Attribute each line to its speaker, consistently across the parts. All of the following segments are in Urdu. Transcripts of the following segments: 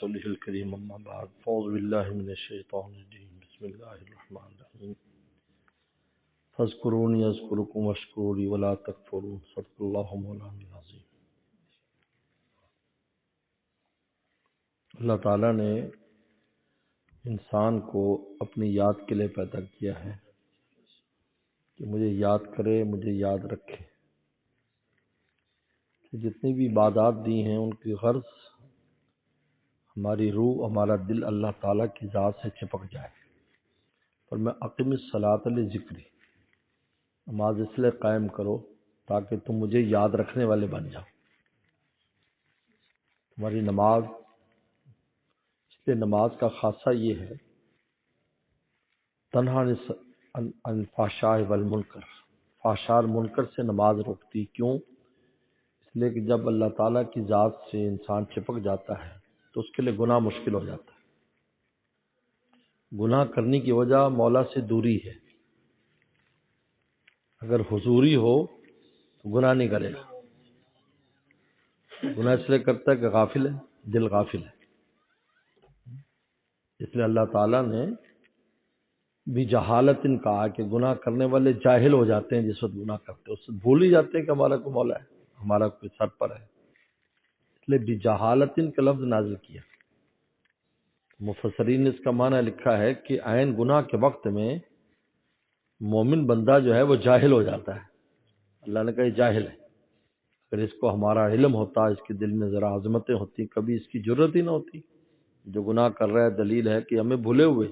Speaker 1: رسوله الكريم أما بعد فأعوذ بالله من الشيطان الرجيم بسم الله الرحمن الرحيم فاذكروني أذكركم واشكروا لي ولا تكفرون صدق الله مولانا العظیم۔ اللہ تعالیٰ نے انسان کو اپنی یاد کے لیے پیدا کیا ہے کہ مجھے یاد کرے، مجھے یاد رکھے۔ جتنی بھی عبادات دی ہیں ان کی غرض ہماری روح، ہمارا دل اللہ تعالیٰ کی ذات سے چپک جائے۔ اور میں اقم الصلاۃ لذکری، نماز اس لیے قائم کرو تاکہ تم مجھے یاد رکھنے والے بن جاؤ۔ تمہاری نماز، اس لیے نماز کا خاصہ یہ ہے تنہا عن الفحشاء والمنکر، فحشاء اور منکر سے نماز روکتی۔ کیوں؟ اس لیے کہ جب اللہ تعالیٰ کی ذات سے انسان چپک جاتا ہے تو اس کے لیے گناہ مشکل ہو جاتا ہے۔ گناہ کرنے کی وجہ مولا سے دوری ہے۔ اگر حضوری ہو تو گناہ نہیں کرے گا۔ گناہ اس لیے کرتا ہے کہ غافل ہے، دل غافل ہے۔ اس لیے اللہ تعالیٰ نے بھی جہالت ان کہا کہ گناہ کرنے والے جاہل ہو جاتے ہیں جس وقت گناہ کرتے ہیں، اس وقت بھول ہی جاتے ہیں کہ ہمارا کوئی مولا ہے، ہمارا کوئی سر پر ہے۔ اس لیے بھی جہالت کا لفظ نازل کیا۔ مفسرین نے اس کا معنی لکھا ہے کہ عین گناہ کے وقت میں مومن بندہ جو ہے وہ جاہل ہو جاتا ہے۔ اللہ نے کہا یہ جاہل ہے۔ اگر اس کو ہمارا علم ہوتا، اس کے دل میں ذرا عظمتیں ہوتی، کبھی اس کی ضرورت ہی نہ ہوتی۔ جو گناہ کر رہا ہے دلیل ہے کہ ہمیں بھولے ہوئے،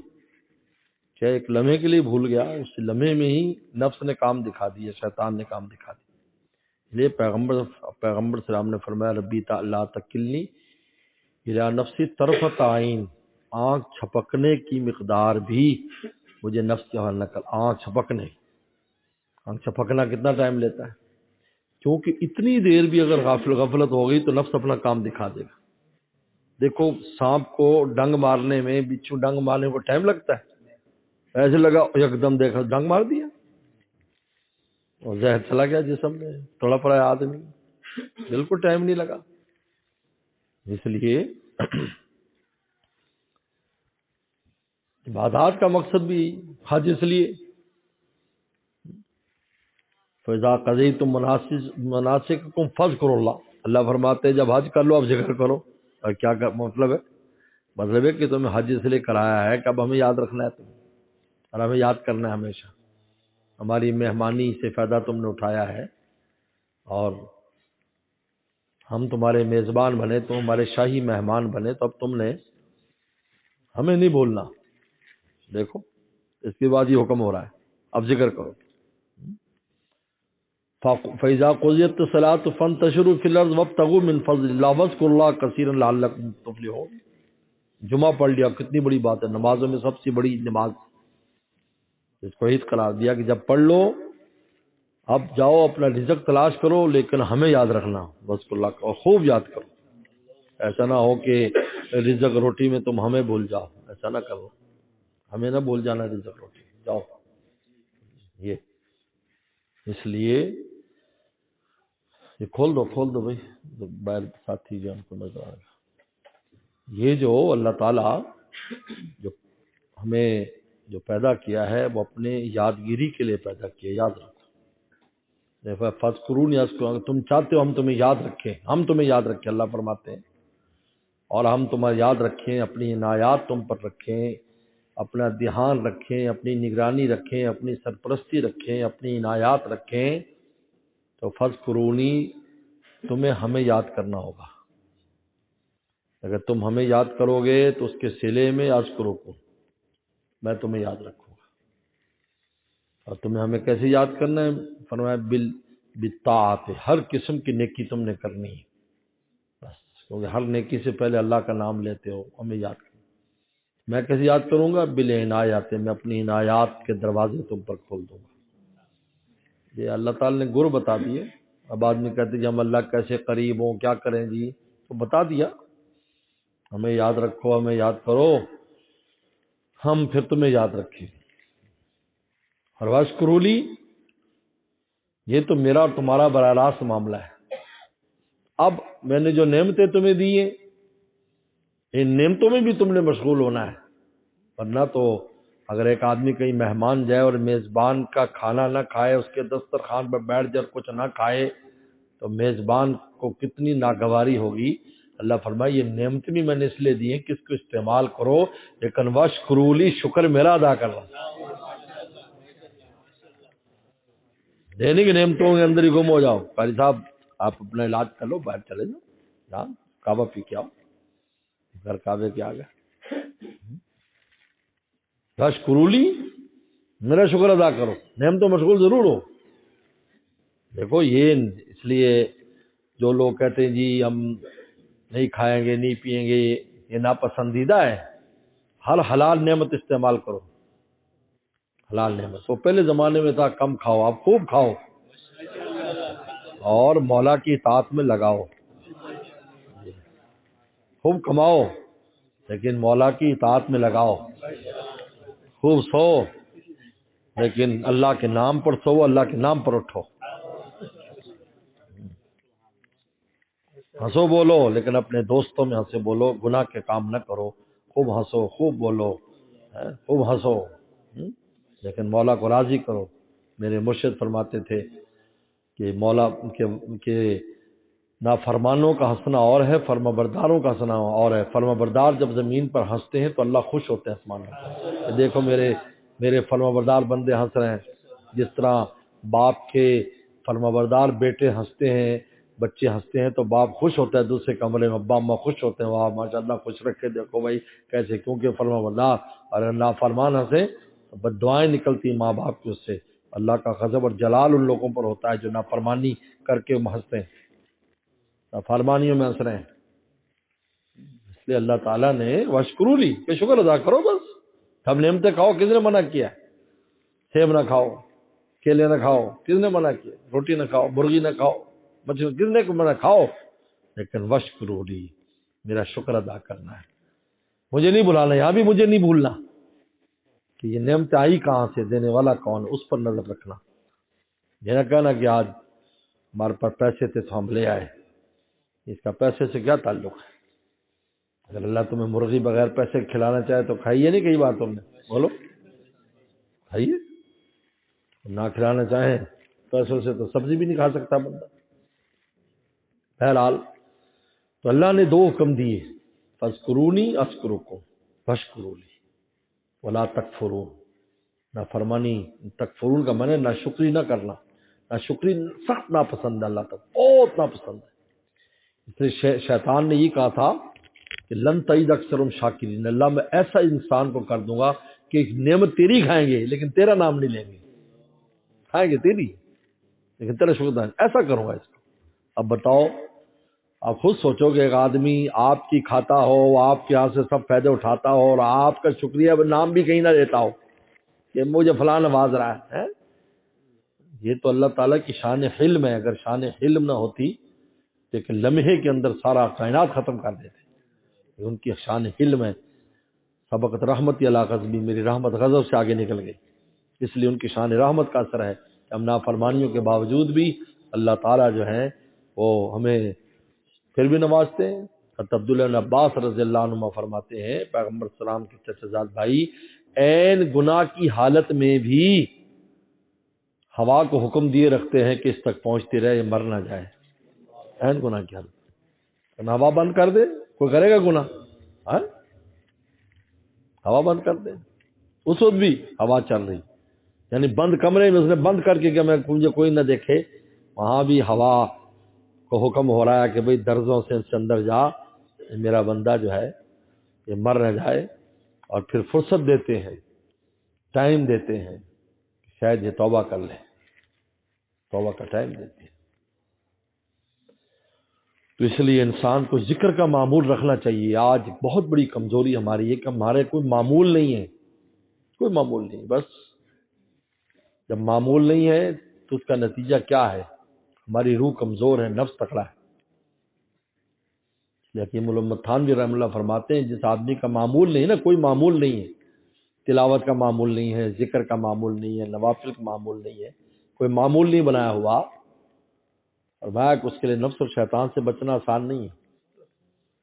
Speaker 1: چاہے ایک لمحے کے لیے بھول گیا، اس لمحے میں ہی نفس نے کام دکھا دیا، شیطان نے کام دکھا دیا۔ اس لیے پیغمبر سلام نے فرمایا ربی لا تکلنی الی نفسی طرفۃ عین، آنکھ چھپکنے کی مقدار بھی مجھے نفس کے حوالے نہ کر۔ آنکھ چھپکنا کتنا ٹائم لیتا ہے؟ کیونکہ اتنی دیر بھی اگر غفلت ہو گئی تو نفس اپنا کام دکھا دے گا۔ دیکھو سانپ کو ڈنگ مارنے میں، بچھو ڈنگ مارنے کو ٹائم لگتا ہے؟ ایسے لگا ایک دم دیکھا ڈنگ مار دیا اور زہر چلا گیا جسم میں، تڑپ رہا ہے آدمی، بالکل ٹائم نہیں لگا۔ اس لیے عبادات کا مقصد بھی حج اس لیے فَإِذَا قَضَيْتُم مَنَاسِكَكُمْ فَاذْكُرُوا اللَّهَ، اللہ فرماتے ہیں جب حج کر لو اب ذکر کرو۔ اور کیا مطلب ہے؟ مطلب ہے کہ تمہیں حج اس لیے کرایا ہے کہ اب ہمیں یاد رکھنا ہے تمہیں، اور ہمیں یاد کرنا ہے ہمیشہ۔ ہماری مہمانی سے فائدہ تم نے اٹھایا ہے اور ہم تمہارے میزبان بنے، تم ہمارے شاہی مہمان بنے، تو اب تم نے ہمیں نہیں بھولنا۔ دیکھو اس کے بعد یہ حکم ہو رہا ہے اب ذکر کرو۔ فَإِذَا قُضِيَتِ الصَّلَاةُ فَانتَشِرُوا فِي الْأَرْضِ وَابْتَغُوا مِنْ فَضْلِ اللَّهِ وَاذْكُرُوا اللَّهَ كَثِيرًا لَعَلَّكُمْ تُفْلِحُونَ۔ جمعہ پڑھ لیا، کتنی بڑی بات ہے، نمازوں میں سب سے بڑی نماز، اس کو عید قرار دیا کہ جب پڑھ لو اب جاؤ اپنا رزق تلاش کرو، لیکن ہمیں یاد رکھنا، وَاذْكُرُوا اللَّهَ، اور خوب یاد کرو۔ ایسا نہ ہو کہ رزق روٹی میں تم ہمیں بھول جاؤ، ایسا نہ کرو، ہمیں نہ بھول جانا رزق روٹی، جاؤ۔ یہ اس لیے یہ کھول دو بھائی، باہر ساتھی جو ہم کو نظر آ گا۔ یہ جو اللہ تعالیٰ جو ہمیں جو پیدا کیا ہے وہ اپنے یادگیری کے لیے پیدا کیا، یاد رکھو۔ فَاذْكُرُونِي أَذْكُرْكُمْ، تم چاہتے ہو ہم تمہیں یاد رکھیں، ہم تمہیں یاد رکھیں، اللہ فرماتے ہیں، اور ہم تمہیں یاد رکھیں، اپنی عنایات تم پر رکھیں، اپنا دھیان رکھیں، اپنی نگرانی رکھیں، اپنی سرپرستی رکھیں، اپنی عنایات رکھیں، تو فَاذْكُرُونِي، تمہیں ہمیں یاد کرنا ہوگا۔ اگر تم ہمیں یاد کرو گے تو اس کے صلے میں اذکرکم، میں تمہیں یاد رکھوں گا۔ اور تمہیں ہمیں کیسے یاد کرنا ہے؟ فرمایا بالطاعت، ہر قسم کی نیکی تم نے کرنی ہے، بس، کیونکہ ہر نیکی سے پہلے اللہ کا نام لیتے ہو، ہمیں یاد کرنا۔ میں کیسے یاد کروں گا؟ بالعنایات، میں اپنی عنایات کے دروازے تم پر کھول دوں گا۔ یہ اللہ تعالیٰ نے گر بتا دیے۔ اب آدمی کہتے کہ ہم اللہ کیسے قریب ہوں، کیا کریں جی، تو بتا دیا، ہمیں یاد رکھو، ہمیں یاد کرو، ہم پھر تمہیں یاد رکھیں۔ اور واشکروا لی، یہ تو میرا اور تمہارا براہ راست معاملہ ہے۔ اب میں نے جو نعمتیں تمہیں دی ہیں ان نعمتوں میں بھی تم نے مشغول ہونا ہے، ورنہ تو اگر ایک آدمی کہیں مہمان جائے اور میزبان کا کھانا نہ کھائے، اس کے دسترخوان پر بیٹھ جائے اور کچھ نہ کھائے، تو میزبان کو کتنی ناگواری ہوگی۔ اللہ فرمائے یہ نعمت بھی میں نے اس لیے دی ہیں کہ اس کو استعمال کرو، لیکن واشکرولی، شکر میرا ادا کرنا۔ دینے کی نعمتوں کے اندر ہی گم ہو جاؤ۔ قاری صاحب آپ اپنا علاج کر لو، باہر چلے جاؤ، جاؤ کعبہ پی کے آؤ، گھر کعبے کے آگے۔ واشکرولی، میرا شکر ادا کرو، نعمتوں مشغول ضرور ہو۔ دیکھو یہ اس لیے جو لوگ کہتے ہیں جی ہم نہیں کھائیں گے نہیں پیئیں گے، یہ ناپسندیدہ ہے۔ ہر حلال نعمت استعمال کرو، حلال نعمت۔ وہ پہلے زمانے میں تھا کم کھاؤ، آپ خوب کھاؤ اور مولا کی اطاعت میں لگاؤ، خوب کماؤ لیکن مولا کی اطاعت میں لگاؤ، خوب سو لیکن اللہ کے نام پر سو، اللہ کے نام پر اٹھو، ہنسو بولو لیکن اپنے دوستوں میں ہنسے بولو، گناہ کے کام نہ کرو، خوب ہنسو خوب بولو، خوب ہنسو، لیکن مولا کو راضی کرو۔ میرے مرشد فرماتے تھے کہ مولا کے نافرمانوں کا ہنسنا اور ہے، فرما برداروں کا ہنسنا اور ہے۔ فرما بردار جب زمین پر ہنستے ہیں تو اللہ خوش ہوتے ہیں آسمان میں، دیکھو میرے فرما بردار بندے ہنس رہے ہیں۔ جس طرح باپ کے فرما بردار بیٹے ہنستے ہیں، بچے ہنستے ہیں تو باپ خوش ہوتا ہے، دوسرے کمرے میں ابا اماں خوش ہوتے ہیں، واہ ماشاءاللہ خوش رکھے، دیکھو بھائی کیسے، کیونکہ فرما بردار اور نافرمان ہنسے تو بد دعائیں نکلتی ہیں ماں باپ کی اس سے، اللہ کا غضب اور جلال ان لوگوں پر ہوتا ہے جو نافرمانی کر کے ہنستے ہیں، نافرمانیوں میں ہنس رہے ہیں۔ اس لیے اللہ تعالیٰ نے واشکرولی، کہ شکر ادا کرو بس۔ ہم نعمتیں کھاؤ، کس نے منع کیا؟ سیب نہ کھاؤ، کیلے نہ کھاؤ، کس نے منع کیا؟ روٹی نہ کھاؤ، مرغی نہ کھاؤ، مچھلی، کس نے منع؟ کھاؤ لیکن واشکرولی، میرا شکر ادا کرنا ہے، مجھے نہیں بلانا، یہاں بھی مجھے نہیں بھولنا کہ یہ نعمت آئی کہاں سے، دینے والا کون، اس پر نظر رکھنا۔ یہ نہ کہنا کہ آج ہمارے پاس پیسے تھے تو ہم لے آئے، اس کا پیسے سے کیا تعلق ہے؟ اگر اللہ تمہیں مرغی بغیر پیسے کھلانا چاہے تو کھائیے، نہیں کئی بار تم نے بولو کھائیے، نہ کھلانا چاہیں پیسوں سے تو سبزی بھی نہیں کھا سکتا بندہ۔ بہرحال تو اللہ نے دو حکم دیے، فاذکرونی اذکرکم واشکرولی ولا تکفرون۔ نہ فرمانی، تکفرون کا معنی نہ شکری نہ کرنا، نہ شکری سخت ناپسند ہے، اللہ تک بہت ناپسند ہے۔ اس لیے شیطان نے یہ کہا تھا کہ لن تعید اکثرهم شاکرین، اللہ میں ایسا انسان کو کر دوں گا کہ ایک نعمت تیری کھائیں گے لیکن تیرا نام نہیں لیں گے، کھائیں گے تیری لیکن تیرا شکر ادا، ایسا کروں گا اس کو۔ اب بتاؤ، آپ خود سوچو کہ ایک آدمی آپ کی کھاتا ہو، آپ کے یہاں سے سب فائدے اٹھاتا ہو اور آپ کا شکریہ نام بھی کہیں نہ لیتا ہو کہ مجھے فلاں نواز رہا ہے، یہ تو اللہ تعالیٰ کی شان حلم ہے۔ اگر شان حلم نہ ہوتی تو ایک لمحے کے اندر سارا کائنات ختم کر دیتے، یہ ان کی شان حلم ہے۔ سبقت رحمت علی غضبی، میری رحمت غضب سے آگے نکل گئی، اس لیے ان کی شان رحمت کا اثر ہے کہ ہم نافرمانیوں کے باوجود بھی اللہ تعالیٰ جو ہیں وہ ہمیں پھر بھی نوازتے ہیں۔ حضرت عبداللہ بن عباس رضی اللہ عنہ فرماتے ہیں پیغمبر السلام کے چچا زاد بھائی عین گناہ کی حالت میں بھی ہوا کو حکم دیے رکھتے ہیں کہ اس تک پہنچتی رہے، یہ مر نہ جائے، عین گناہ کی حالت۔ ہوا بند کر دے، کوئی کرے گا گناہ؟ ہوا بند کر دے، اس وقت بھی ہوا چل رہی، یعنی بند کمرے میں اس نے بند کر کے کہ مجھے کوئی نہ دیکھے، وہاں بھی ہوا کو حکم ہو رہا ہے کہ بھئی درزوں سے اس اندر جا، میرا بندہ جو ہے یہ مر نہ جائے، اور پھر فرصت دیتے ہیں، ٹائم دیتے ہیں، شاید یہ توبہ کر لے، توبہ کا ٹائم دیتے ہیں۔ تو اس لیے انسان کو ذکر کا معمول رکھنا چاہیے۔ آج بہت بڑی کمزوری ہماری ہے کہ ہمارے کوئی معمول نہیں ہے، کوئی معمول نہیں، بس جب معمول نہیں ہے تو اس کا نتیجہ کیا ہے؟ ہماری روح کمزور ہے، نفس تکڑا ہے۔ حکیم الامت تھانوی رحمہ اللہ فرماتے ہیں جس آدمی کا معمول نہیں نا، کوئی معمول نہیں ہے، تلاوت کا معمول نہیں ہے، ذکر کا معمول نہیں ہے، نوافل کا معمول نہیں ہے، کوئی معمول نہیں بنایا ہوا، اور بھائی اس کے لیے نفس اور شیطان سے بچنا آسان نہیں ہے،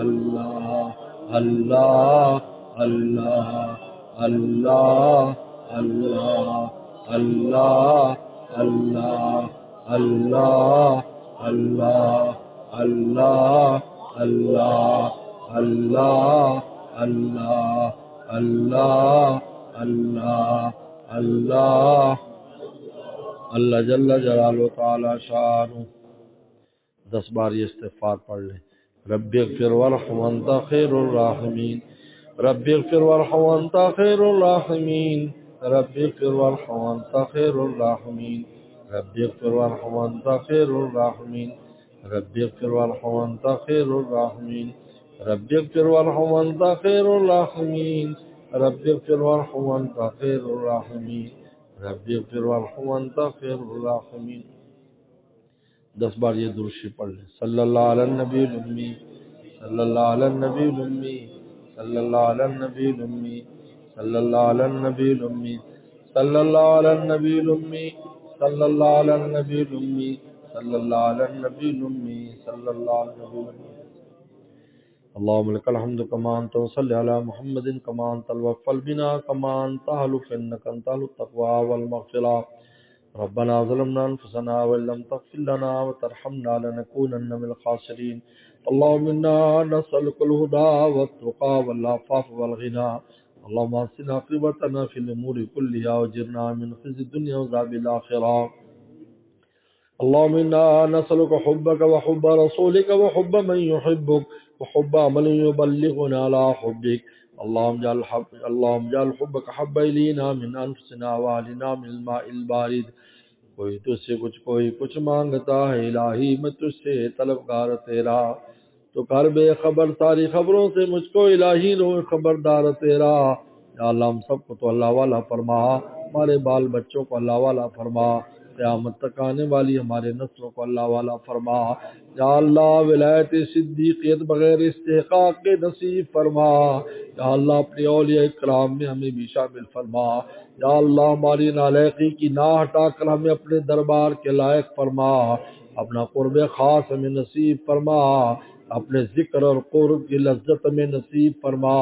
Speaker 1: اللہ اللہ اللہ اللہ اللہ اللہ اللہ اللہ اللہ اللہ اللہ اللہ اللہ اللہ اللہ اللہ اللہ جل جلالہ تعالی شان 10 بار یہ استغفار پڑھ لیں. رب اغفر وارحم وانت خیر الراحمین رب اغفر وارحم وانت خیر الراحمین رب اغفر وارحم وانت خیر الراحمین رب اغفر وارحم وانت خیر الراحمین رب اغفر وارحم وانت خیر الراحمین رب اغفر وارحم وانت خیر الراحمین رب اغفر وارحم وانت خیر الراحمین رب اغفر وارحم وانت خیر الراحمین. 10 بار یہ درود شریف پڑھ لیں. صلی اللہ علی النبی الامی صلی اللہ علی النبی الامی صلی اللہ علی النبی الامی صلی اللہ علی النبی الامی صلی اللہ علی النبی الامی صلی اللہ علی النبی الامی صلی اللہ علی النبی الامی صلی اللہ علی النبی الامی. اللهم لك الحمد كما أنت وصل على محمد كما أنت الوقف البناء كما أنت أهل فإنك أنت أهل التقوى والمغفرة. ربنا ظلمنا أنفسنا وإن لم تغفر لنا وترحمنا لنكونن من الخاسرين. اللهم إنا نسألك الهدى والتقى والعفاف والغنى. اللهم أحسن عاقبتنا في الأمور كلها وأجرنا من خزي الدنيا وعذاب الآخرة. اللهم إنا نسألك حبك وحب رسولك وحب من يحبك وحب عمل يبلغنا على حبك. اللهم اجعل حبك حب إلينا من أنفسنا وأهلنا من الماء البارد. کوئی تجھ سے کوئی کچھ مانگتا ہے الہی میں تجھ سے طلبگار تیرا. تو کر بے خبر ساری خبروں سے مجھ کو الہی رو خبردار تیرا. یا اللہ ہم سب کو تو اللہ والا فرما، ہمارے بال بچوں کو اللہ والا فرما، قیامت تک آنے والی ہمارے نسلوں کو اللہ والا فرما. یا اللہ ولایت صدیقیت بغیر استحقاق کے نصیب فرما. یا اللہ اپنے اولیاء کرام میں ہمیں بھی شامل فرما. یا اللہ ہماری نالائقی کی نہ ہٹا کر ہمیں اپنے دربار کے لائق فرما. اپنا قرب خاص ہمیں نصیب فرما، اپنے ذکر اور قرب کی لذت ہمیں نصیب فرما.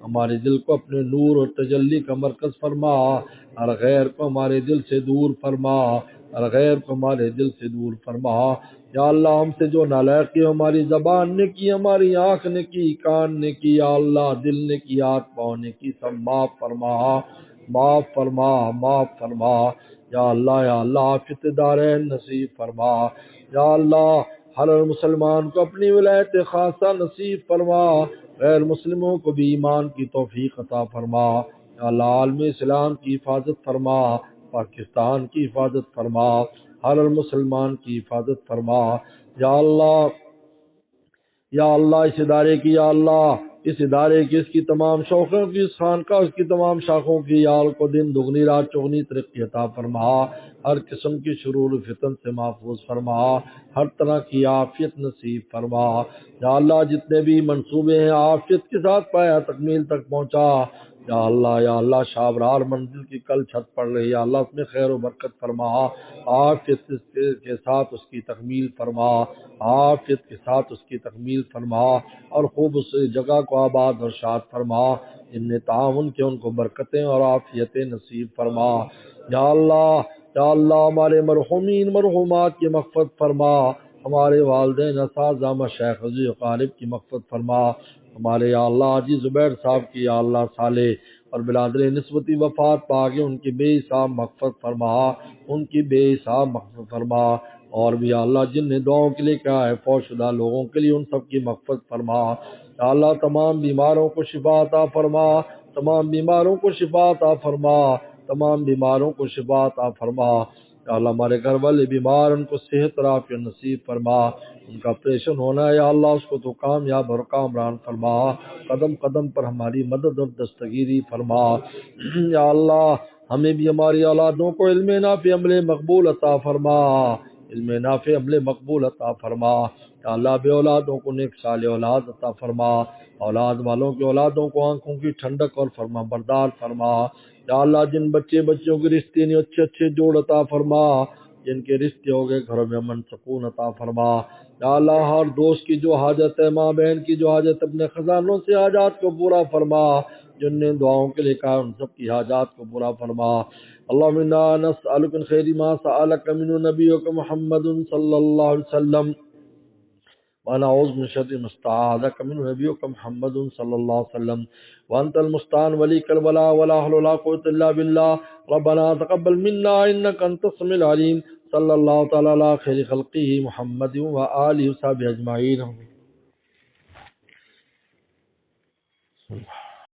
Speaker 1: ہمارے دل کو اپنے نور اور تجلی کا مرکز فرما، اور غیر کو ہمارے دل سے دور فرما، اور غیر کو ہمارے دل سے دور فرما. یا اللہ ہم سے جو نالائقی ہماری زبان نے کی، ہماری آنکھ نے کی، کان نے کی، یا اللہ دل نے کی، ہاتھ پاؤں نے کی، سب معاف فرما، معاف فرما، معاف فرما. یا اللہ عافیت دارین نصیب فرما. یا اللہ ہر مسلمان کو اپنی ولایت خاصہ نصیب فرما، غیر مسلموں کو بھی ایمان کی توفیق عطا فرما. یا اللہ عالم اسلام کی حفاظت فرما، پاکستان کی حفاظت فرما، ہر مسلمان کی حفاظت فرما. یا اللہ اس ادارے کی، یا اللہ اس ادارے کی، اس کی تمام شوقوں کی، اس خانقاہ اس کی تمام شاخوں کی یال کو دن دگنی رات چگنی ترقی عطا فرما. ہر قسم کی شرور و فتن سے محفوظ فرما، ہر طرح کی عافیت نصیب فرما. یا اللہ جتنے بھی منصوبے ہیں عافیت کے ساتھ پایا تکمیل تک پہنچا. یا اللہ شاہ ابرار منزل کی کل چھت پڑ رہی ہے، یا اللہ اس میں خیر و برکت فرما، عافیت کے ساتھ اس کی تکمیل فرما، عافیت کے ساتھ اس کی تکمیل فرما، اور خوب اس جگہ کو آباد اور شاد فرما. جن نے تعاون کے ان کو برکتیں اور عافیتیں نصیب فرما. یا اللہ ہمارے مرحومین مرحومات کی مغفرت فرما، ہمارے والدین اساتذہ مشائخ عزیز اقارب کی مغفرت فرما. ہمارے یا اللہ حاجی زبیر صاحب کی یا اللہ صالح اور بلادر نسبتی وفات پاگے ان کی بے حساب مغفرت فرما، ان کی بے حساب مغفرت فرما. اور بھی یا اللہ جن نے دعاؤں کے لیے کہا ہے فوت شدہ لوگوں کے لیے ان سب کی مغفرت فرما. یا اللہ تمام بیماروں کو شفا عطا فرما، تمام بیماروں کو شفا عطا فرما، تمام بیماروں کو شفا عطا فرما. یا اللہ ہمارے گھر والے بیمار ان کو صحت اور عافیت نصیب فرما. ان کا آپریشن ہونا ہے یا اللہ اس کو تو کامیاب اور کامران فرما. قدم قدم پر ہماری مدد اور دستگیری فرما. یا اللہ ہمیں بھی ہماری اولادوں کو علم نافع عمل مقبول عطا فرما، علم نافع عمل مقبول عطا فرما. یا اللہ بے اولادوں کو نیک صالح اولاد عطا فرما، اولاد والوں کی اولادوں کو آنکھوں کی ٹھنڈک اور فرما بردار فرما. یا اللہ جن بچوں کی رشتے نے اچھے جوڑ عطا فرما. جن کے رشتے ہو گئے گھروں میں امن سکون عطا فرما۔ یا اللہ ہر دوست کی جو حاجت ہے، ماں بہن کی جو حاجت، اپنے خزانوں سے حاجات کو پورا فرما، جن نے دعاؤں کے لیے کہا ان سب کی حاجات کو پورا فرما۔ اللہم انا نسألک من خیر ما سألک من نبیک محمد صلی اللہ علیہ وسلم، ونعوذ من شر ما استعاذک من نبیک محمد صلی اللہ علیہ وسلم، وانت المستعان ولیک الولا ولا حول ولا قوة الا باللہ۔ ربنا تقبل منا انک انت السمیع العلیم۔ صلی اللہ تعالی علی خیر خلقہ محمد وآلہ وصحبہ اجمعین۔